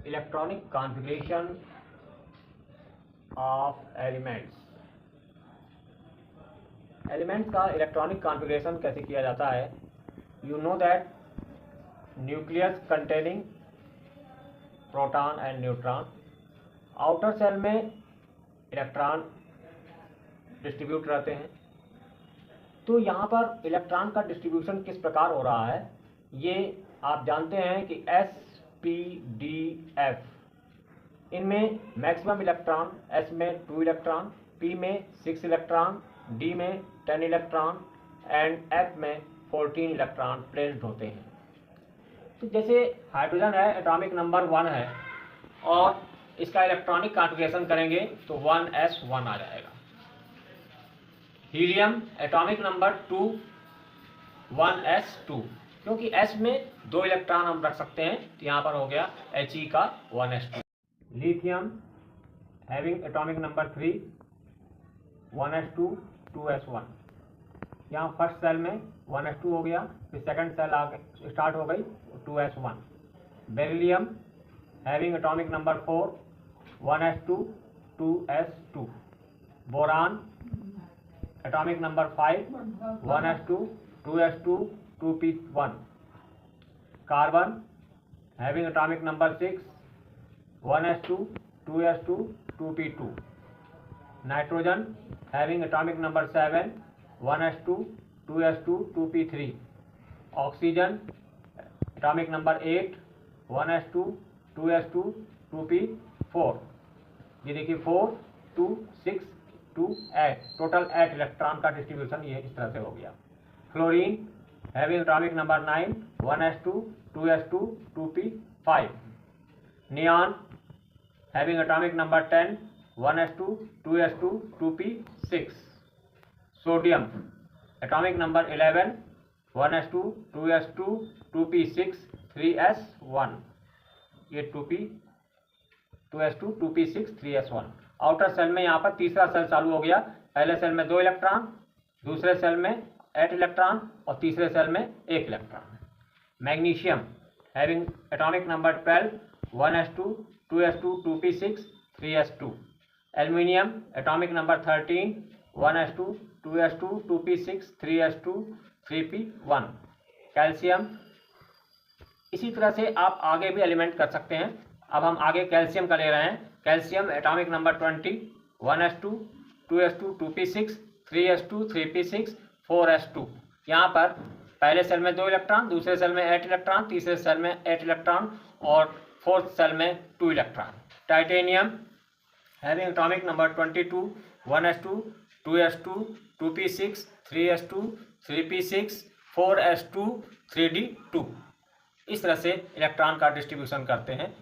Electronic configuration of elements. Elements का electronic configuration कैसे किया जाता है? You know that nucleus containing proton and neutron, outer shell में इलेक्ट्रॉन डिस्ट्रीब्यूट रहते हैं। तो यहाँ पर इलेक्ट्रॉन का डिस्ट्रीब्यूशन किस प्रकार हो रहा है, ये आप जानते हैं कि S P D F, इनमें मैक्सिमम इलेक्ट्रॉन S में 2 इलेक्ट्रॉन, P में 6 इलेक्ट्रॉन, D में 10 इलेक्ट्रॉन एंड F में 14 इलेक्ट्रॉन प्लेस्ड होते हैं। तो जैसे हाइड्रोजन है, एटॉमिक नंबर 1 है और इसका इलेक्ट्रॉनिक कॉन्फ़िगरेशन करेंगे तो 1s1 आ जाएगा। हीलियम एटॉमिक नंबर 2 1s2, क्योंकि S में 2 इलेक्ट्रॉन हम रख सकते हैं तो यहाँ पर हो गया He का 1s2। Lithium having atomic number 3 1s2 2s1, यहाँ फर्स्ट सेल में 1s2 हो गया, फिर सेकंड सेल आगे स्टार्ट हो गई 2s1। Beryllium having atomic number 4 1s2 2s2। Boron atomic number 5 1s2 2s2 2p1। Carbon having atomic number 6 1s2 2s2 2p2। Nitrogen having atomic number 7 1s2 2s2 2p3। Oxygen atomic number 8 1s2 2s2 2p4। ये देखिए 4 2 6 2 8, total 8 electron का distribution ये इस तरह से हो गया। Fluorine having atomic number 9 1s2 2s2 2p5। Neon having atomic number 10 1s2 2s2 2p6। Sodium atomic number 11 1s2 2s2 2p6 3s1। ये 2s2 2p6 3s1। Outer shell में यहाँ पर तीसरा सेल चालू हो गया। पहले सेल में 2 इलेक्ट्रॉन, दूसरे सेल में 8 इलेक्ट्रॉन और तीसरे सेल में 1 electron. Magnesium having atomic number 12 1s2 2s2 2p6 3s2। Aluminium atomic number 13 1s2 2s2 2p6 3s2 3p1। Calcium, इसी तरह से आप आगे भी एलिमेंट कर सकते हैं। अब हम आगे कैल्शियम का ले रहे हैं। Calcium atomic number 20 1s2 2s2 2p6 3s2 3p6 4s2। यहाँ पर पहले सेल में 2 इलेक्ट्रॉन, दूसरे सेल में 8 इलेक्ट्रॉन, तीसरे सेल में 8 इलेक्ट्रॉन और फोर्थ सेल में 2 electron. Titanium having atomic number 22 1s2 2s2 2p6 3s2 3p6 4s2 3d2। इस तरह से इलेक्ट्रॉन का डिस्ट्रीब्यूशन करते हैं।